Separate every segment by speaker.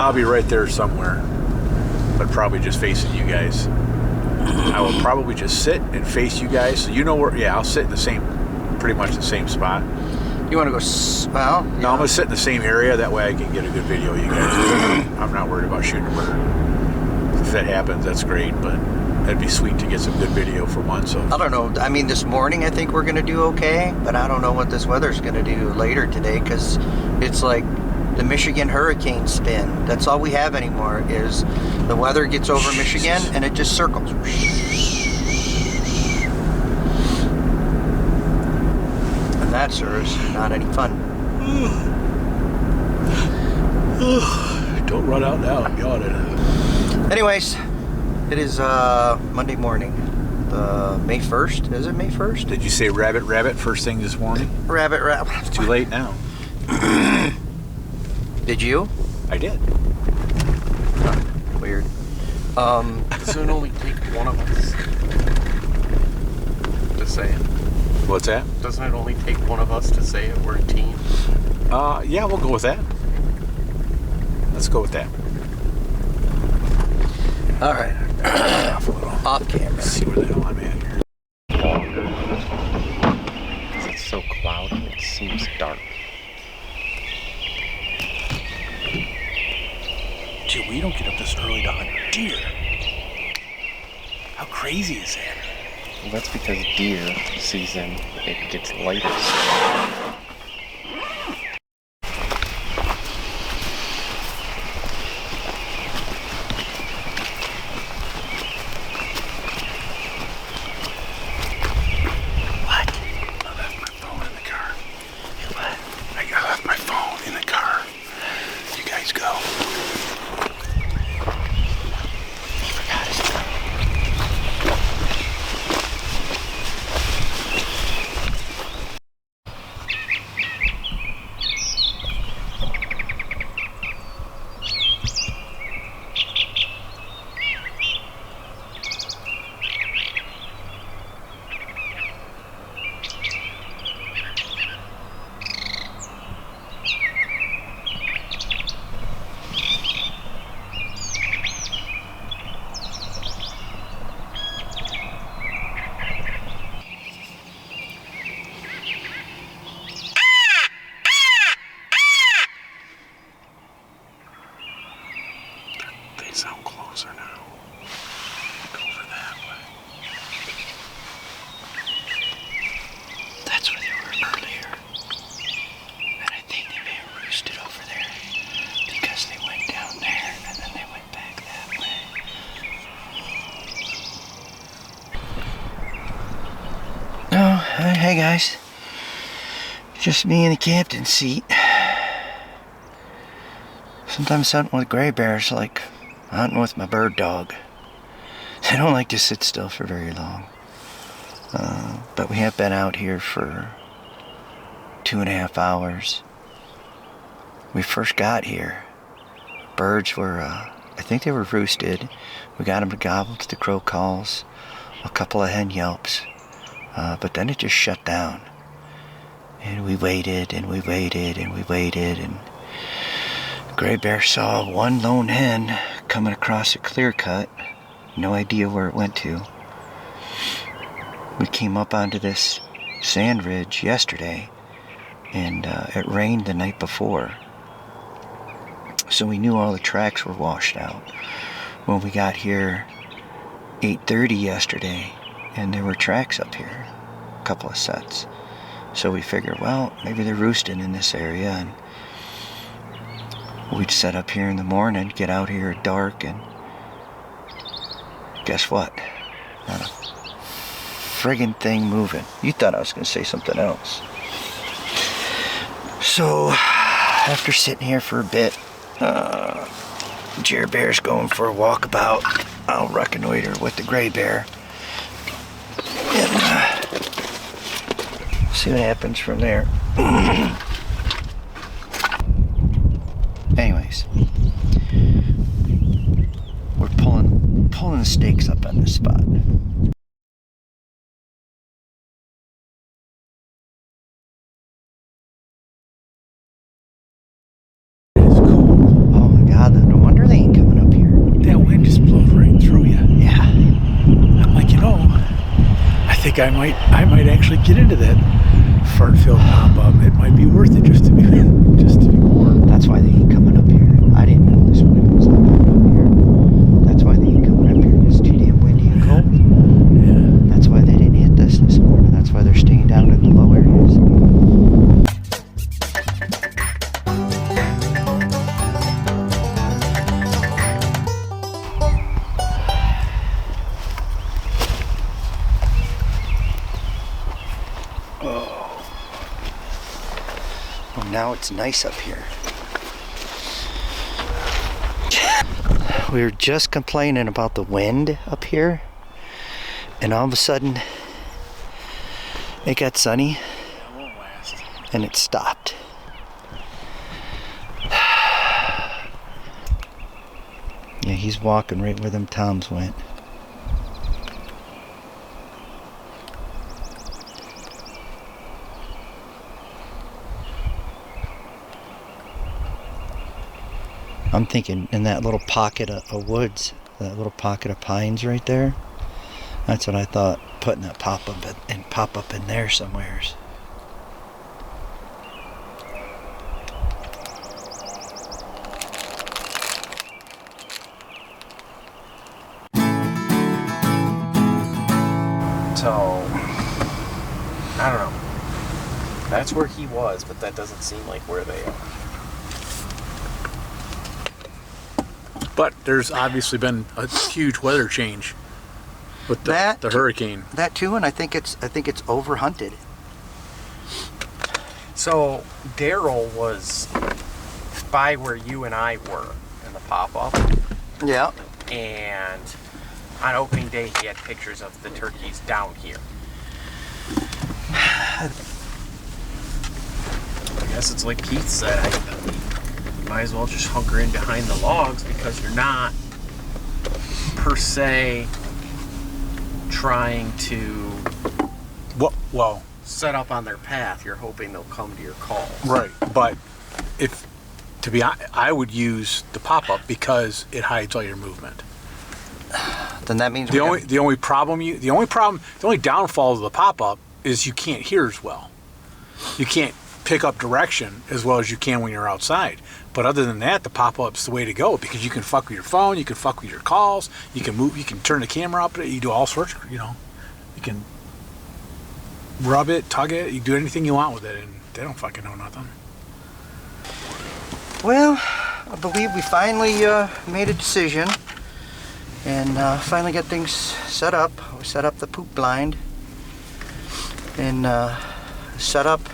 Speaker 1: I'll be right there somewhere, but probably just facing you guys. I will probably just sit and face you guys. So you know where, yeah, I'll sit in the same, pretty much the same spot.
Speaker 2: You want to go, well? Yeah.
Speaker 1: No, I'm going to sit in the same area. That way I can get a good video of you guys. I'm not worried about shooting a bird. If that happens, that's great, but it'd be sweet to get some good video for one. So
Speaker 2: I don't know. I mean, this morning I think we're going to do okay, but I don't know what this weather's going to do later today, because it's like the Michigan hurricane spin. That's all we have anymore is the weather gets over Michigan and it just circles. And that, sir, is not any fun.
Speaker 1: Don't run out now. I'm yawning.
Speaker 2: Anyways, it is Monday morning, May 1st. Is it May 1st?
Speaker 1: Did you say rabbit first thing this morning?
Speaker 2: Rabbit.
Speaker 1: It's too late now.
Speaker 2: Did you?
Speaker 1: I did.
Speaker 2: Huh, weird.
Speaker 3: Does it only take one of us to say it?
Speaker 1: What's that?
Speaker 3: Doesn't it only take one of us to say it? We're a team.
Speaker 1: Yeah, we'll go with that. Let's go with that.
Speaker 2: All right. Off camera.
Speaker 1: Let's see where the hell I'm at here.
Speaker 3: It's so cloudy, it seems dark.
Speaker 1: Gee, we don't get up this early to hunt deer. How crazy is that?
Speaker 3: Well, that's because deer season, it gets lighter.
Speaker 1: Sound closer now. Go over that way.
Speaker 2: That's where they were earlier. And I think they may have roosted over there because they went down there and then they went back that way. Oh, hey guys. Just me in the captain's seat. Sometimes hunting with gray bears like hunting with my bird dog. They don't like to sit still for very long. But we have been out here for 2.5 hours. We first got here. Birds were, I think they were roosted. We got them to gobble to the crow calls, a couple of hen yelps. But then it just shut down. And we waited and we waited and we waited, and gray bear saw one lone hen coming across a clear cut. No idea where it went to. We came up onto this sand ridge yesterday, and it rained the night before. So we knew all the tracks were washed out. When we got here 8:30 yesterday, and there were tracks up here, a couple of sets. So we figured, well, maybe they're roosting in this area, and we'd set up here in the morning, get out here at dark, and guess what? Not a friggin' thing moving. You thought I was going to say something else. So, after sitting here for a bit, Jer Bear's going for a walkabout. I'll reconnoiter with the gray bear. And see what happens from there. Anyways, we're pulling the stakes up on this spot. It's cool. Oh my God, the
Speaker 1: think I might actually get into that fart filled pop-up. It might be worth it just to be bored.
Speaker 2: That's why they ain't coming up here. I didn't know this wind was up here. That's why they ain't coming up here. It's too damn windy and cold.
Speaker 1: Yeah.
Speaker 2: That's why they didn't hit this morning. That's why they're staying down in the low areas. Well, now it's nice up here. We were just complaining about the wind up here, and all of a sudden it got sunny and it stopped. Yeah, he's walking right where them toms went. I'm thinking in that little pocket of woods, that little pocket of pines right there. That's what I thought, putting that pop up in there somewheres.
Speaker 3: So, I don't know. That's where he was, but that doesn't seem like where they are.
Speaker 1: But there's obviously been a huge weather change with the hurricane.
Speaker 2: That too, and I think it's overhunted.
Speaker 3: So Daryl was by where you and I were in the pop-up.
Speaker 2: Yeah.
Speaker 3: And on opening day, he had pictures of the turkeys down here. I guess it's like Keith said. Might as well just hunker in behind the logs because you're not per se trying to set up on their path. You're hoping they'll come to your call.
Speaker 1: Right, but I would use the pop-up because it hides all your movement.
Speaker 2: Then that means
Speaker 1: the only downfall of the pop-up is you can't hear as well. You can't pick up direction as well as you can when you're outside. But other than that, the pop-up's the way to go because you can fuck with your phone, you can fuck with your calls, you can move, you can turn the camera up, you do all sorts of, you can rub it, tug it, you do anything you want with it, and they don't fucking know nothing.
Speaker 2: Well, I believe we finally made a decision and finally got things set up. We set up the poop blind and set up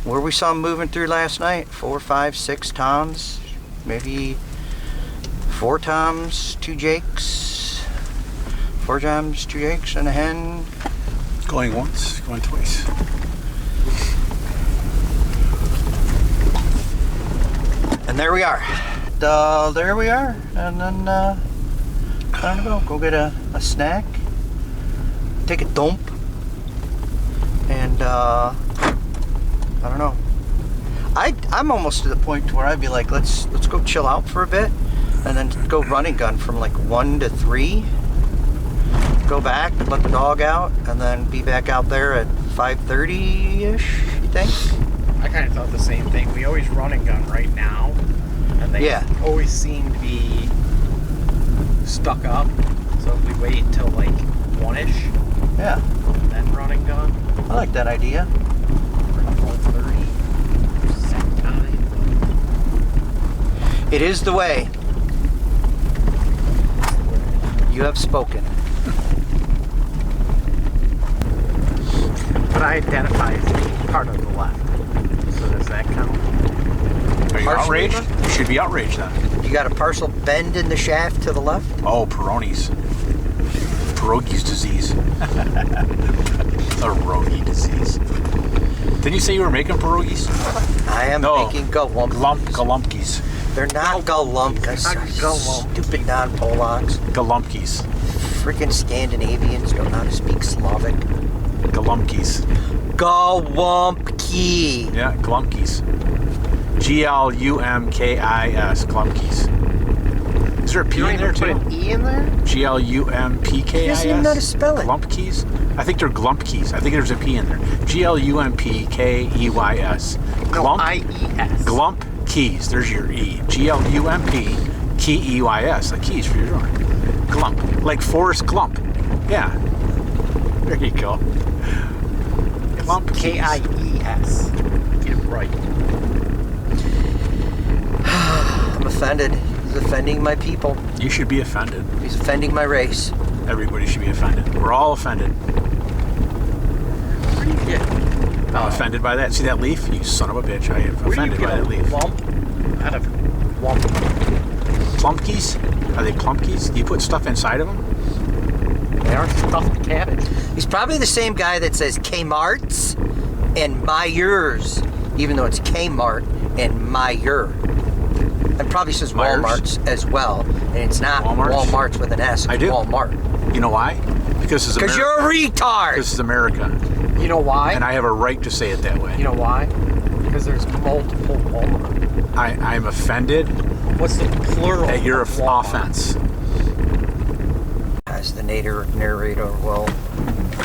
Speaker 2: where we saw them moving through last night. 4, 5, 6 toms, maybe 4 toms, 2 jakes, 4 toms, 2 jakes, and a hen.
Speaker 1: Going once, going twice.
Speaker 2: And there we are. There we are. And then time to go get a snack, take a dump, and I don't know. I'm almost to the point where I'd be like, let's go chill out for a bit, and then go run and gun from like 1 to 3. Go back, let the dog out, and then be back out there at 5:30-ish. You think?
Speaker 3: I kind of thought the same thing. We always run and gun right now, and they always seem to be stuck up. So if we wait until like 1-ish,
Speaker 2: yeah,
Speaker 3: and then run and gun.
Speaker 2: I like that idea.
Speaker 3: 12:30, same time.
Speaker 2: It is the way. You have spoken.
Speaker 3: But I identify as being part of the left. So does that count?
Speaker 1: Are you outraged? You should be outraged then.
Speaker 2: You got a partial bend in the shaft to the left?
Speaker 1: Oh, Peroni's. Pierogi's disease. Pierogi disease. Didn't you say you were making pierogies?
Speaker 2: I am making galumpkies.
Speaker 1: Galumpkies.
Speaker 2: They're not galumpkies. Stupid non-Polacks.
Speaker 1: Galumpkies.
Speaker 2: Freaking Scandinavians don't know how to speak Slavic.
Speaker 1: Galumpkies.
Speaker 2: Galumpki.
Speaker 1: Yeah, Galumpkies. Glumkis. Galumpkies. Is there a P
Speaker 3: You don't
Speaker 1: in there
Speaker 3: even put
Speaker 1: too?
Speaker 3: an E in there?
Speaker 1: Glumpkis.
Speaker 2: He doesn't even know how to spell it.
Speaker 1: Glumpkis? I think they're Glumpkis. I think there's a P in there. Glumpkeys.
Speaker 3: No, I-E-S.
Speaker 1: Glumpkis. There's your E. Glumpkeys. Like keys for your door. Glump. Like Forrest Glump. Yeah. There you go. Glump.
Speaker 3: K-I-E-S. Get it right.
Speaker 2: I'm offended. He's offending my people.
Speaker 1: You should be offended.
Speaker 2: He's offending my race.
Speaker 1: Everybody should be offended. We're all offended.
Speaker 3: Where do you get?
Speaker 1: I'm offended by that. See that leaf? You son of a bitch. I am
Speaker 3: Where do you
Speaker 1: offended
Speaker 3: get
Speaker 1: by that leaf.
Speaker 3: lump out of lump?
Speaker 1: Plumpkies? Are they plumpkies? Do you put stuff inside of them?
Speaker 3: They are stuffed cabbage.
Speaker 2: He's probably the same guy that says Kmart's and Myers, even though it's Kmart and Meyer. And probably says
Speaker 1: Myers?
Speaker 2: Walmart's as well. And it's not
Speaker 1: Walmart's?
Speaker 2: Walmart's with an S. It's
Speaker 1: I do.
Speaker 2: Walmart.
Speaker 1: You know why? Because it's
Speaker 2: Because
Speaker 1: America.
Speaker 2: you're a retard.
Speaker 1: This is America.
Speaker 3: You know why?
Speaker 1: And I have a right to say it that way.
Speaker 3: You know why? Because there's multiple Walmart.
Speaker 1: I'm offended
Speaker 3: What's the plural
Speaker 1: at your
Speaker 3: of Walmart?
Speaker 1: offense.
Speaker 2: As the narrator will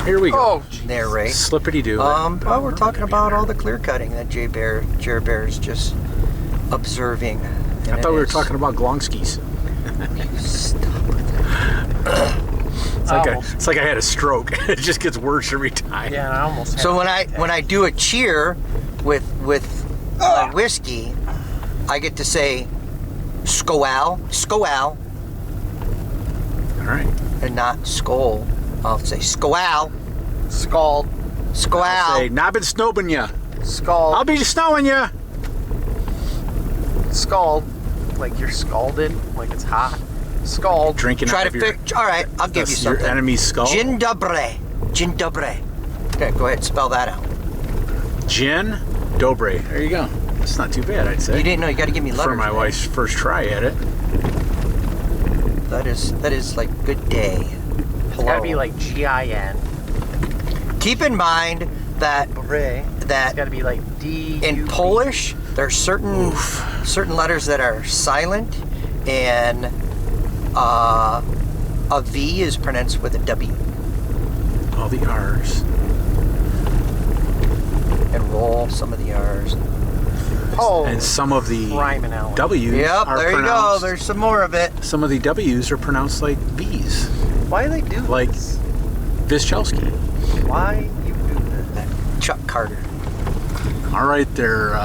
Speaker 1: Here we go.
Speaker 3: Oh,
Speaker 2: narrate.
Speaker 1: Slippity doo.
Speaker 2: Well, we're talking about all the clear cutting that Jer Bear is just observing.
Speaker 1: I thought we were talking about glongskis.
Speaker 2: Stop with that.
Speaker 1: It's like I had a stroke. It just gets worse every time.
Speaker 3: Yeah, I almost.
Speaker 2: So when I do a cheer with my whiskey, I get to say skoal,
Speaker 1: All right.
Speaker 2: and not skol. I'll say skoal,
Speaker 3: Scald,
Speaker 1: Say,
Speaker 2: skoal.
Speaker 1: not been snowing ya.
Speaker 3: scald,
Speaker 1: I'll be snowing ya.
Speaker 3: scald, like you're scalded, like it's hot. Scald.
Speaker 1: Drinking
Speaker 2: Try
Speaker 1: out
Speaker 2: to
Speaker 1: of your,
Speaker 2: fix. All right, I'll give you
Speaker 1: your
Speaker 2: something.
Speaker 1: enemy's skull.
Speaker 2: Gin dobre. Okay, go ahead, spell that out.
Speaker 1: Gin Dobre. There you go. It's not too bad, I'd say.
Speaker 2: You didn't know. You got to give me letters.
Speaker 1: For my
Speaker 2: man.
Speaker 1: wife's first try at it.
Speaker 2: That is like good day.
Speaker 3: It's
Speaker 2: Hello.
Speaker 3: gotta be like G-I-N.
Speaker 2: Keep in mind that
Speaker 3: It's gotta be like D.
Speaker 2: in Polish there are certain letters that are silent, and a V is pronounced with a W.
Speaker 1: All the R's.
Speaker 2: And roll some of the R's.
Speaker 3: Oh,
Speaker 1: And some of the
Speaker 3: rhyming out.
Speaker 1: W's
Speaker 2: Yep,
Speaker 1: are
Speaker 2: there you go.
Speaker 1: pronounced.
Speaker 2: There's some more of it.
Speaker 1: Some of the W's are pronounced like B's.
Speaker 3: Why do they do
Speaker 1: Like
Speaker 3: this?
Speaker 1: Vischelski.
Speaker 3: Why you do this?
Speaker 2: Chuck Carter.
Speaker 1: All right there,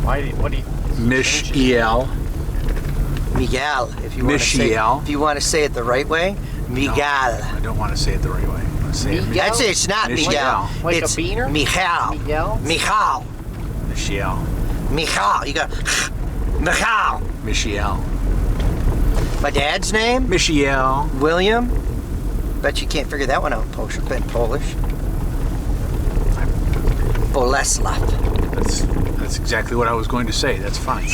Speaker 3: What do you?
Speaker 1: Michiel.
Speaker 2: Miguel, if you want to say
Speaker 1: Michiel.
Speaker 2: if you want to say it the right way, Miguel.
Speaker 1: I don't want to say it the right way. I want to say
Speaker 3: Miguel?
Speaker 1: it
Speaker 2: That's it. It's not
Speaker 1: Michiel.
Speaker 2: Miguel.
Speaker 3: Like a
Speaker 2: it's
Speaker 3: beaner?
Speaker 2: Michal.
Speaker 3: Miguel?
Speaker 2: Michal.
Speaker 1: Michiel.
Speaker 2: Michal. You got Michal.
Speaker 1: Michiel.
Speaker 2: My dad's name,
Speaker 1: Michiel.
Speaker 2: William. Bet you can't figure that one out in Polish. Boleslav.
Speaker 1: That's exactly what I was going to say. That's funny.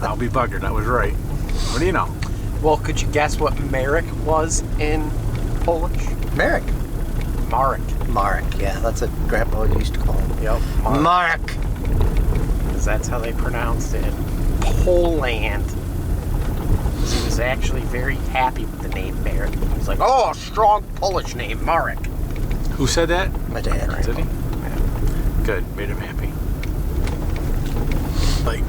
Speaker 1: I'll be buggered. I was right. What do you know?
Speaker 3: Well, could you guess what Marek was in Polish?
Speaker 2: Marek.
Speaker 3: Marek.
Speaker 2: Marek. Yeah, that's what Grandpa used to call him.
Speaker 3: Yep. Marek.
Speaker 2: Marek.
Speaker 3: 'Cause that's how they pronounced it in Poland. 'Cause he was actually very happy with the name Marek. He was like, oh, a strong Polish name, Marek.
Speaker 1: Who said that?
Speaker 2: My dad.
Speaker 1: Did he? Good. Made him happy. Like,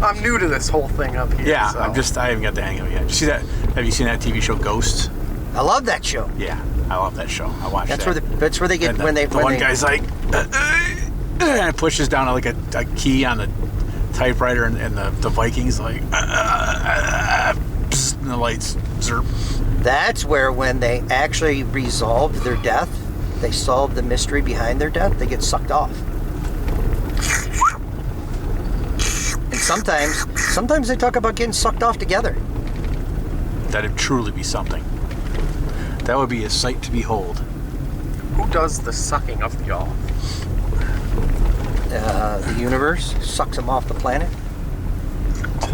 Speaker 3: I'm new to this whole thing up here.
Speaker 1: yeah,
Speaker 3: so.
Speaker 1: I haven't got the hang of it yet. Did you see that? Have you seen that TV show Ghosts?
Speaker 2: I love that show.
Speaker 1: Yeah, I love that show. I watched
Speaker 2: That's
Speaker 1: that.
Speaker 2: where they get
Speaker 1: And
Speaker 2: when they
Speaker 1: the
Speaker 2: when
Speaker 1: one
Speaker 2: they,
Speaker 1: guy's like and pushes down like a key on the typewriter, and the Vikings like psst, and the lights zerp.
Speaker 2: That's where when they actually resolve their death, they solve the mystery behind their death, they get sucked off. And sometimes they talk about getting sucked off together.
Speaker 1: That'd truly be something. That would be a sight to behold.
Speaker 3: Who does the sucking of the off?
Speaker 2: The universe sucks them off the planet.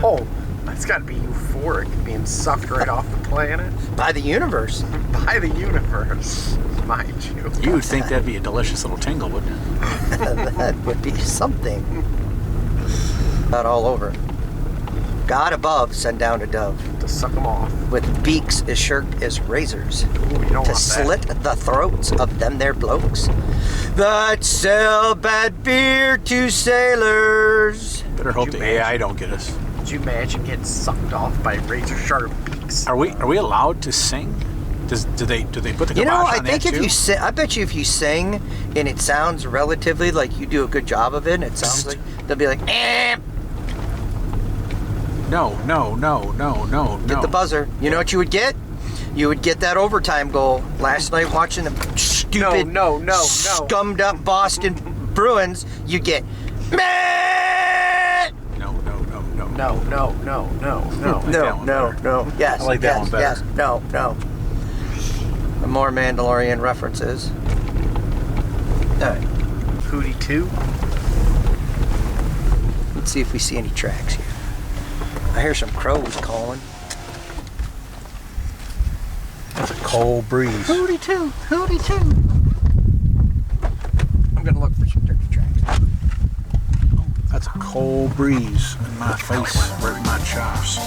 Speaker 3: Oh, That's got to be euphoric, being sucked right off the planet
Speaker 2: By the universe.
Speaker 3: by the universe, mind you.
Speaker 1: You would think that'd be a delicious little tingle, wouldn't it?
Speaker 2: That would be something. Not all over. God above, send down a dove.
Speaker 3: To suck them off.
Speaker 2: With beaks as sharp as razors.
Speaker 3: Ooh, you don't
Speaker 2: To
Speaker 3: want that.
Speaker 2: slit the throats of them there blokes that sell bad beer to sailors.
Speaker 1: Better hope
Speaker 3: you
Speaker 1: the AI don't get us.
Speaker 3: Could you imagine getting sucked off by razor sharp beaks?
Speaker 1: Are we allowed to sing? Do they put the kibosh
Speaker 2: You know, I
Speaker 1: on
Speaker 2: think
Speaker 1: that
Speaker 2: if
Speaker 1: too?
Speaker 2: you sing, I bet you if you sing and it sounds relatively like you do a good job of it, and it sounds like they'll be like, eh.
Speaker 1: No.
Speaker 2: Get the buzzer. You know what you would get? You would get that overtime goal. Last night watching the stupid,
Speaker 3: No.
Speaker 2: scummed up Boston Bruins, you get, meh.
Speaker 1: No.
Speaker 2: No. Yes.
Speaker 1: I like that
Speaker 2: yes,
Speaker 1: one better.
Speaker 2: Yes. No. The more Mandalorian references. All right.
Speaker 3: Hootie 2?
Speaker 2: Let's see if we see any tracks here. I hear some crows calling.
Speaker 1: That's a cold breeze.
Speaker 2: Hootie too. I'm gonna look for some turkey tracks.
Speaker 1: That's a cold breeze in my face, right in my chops.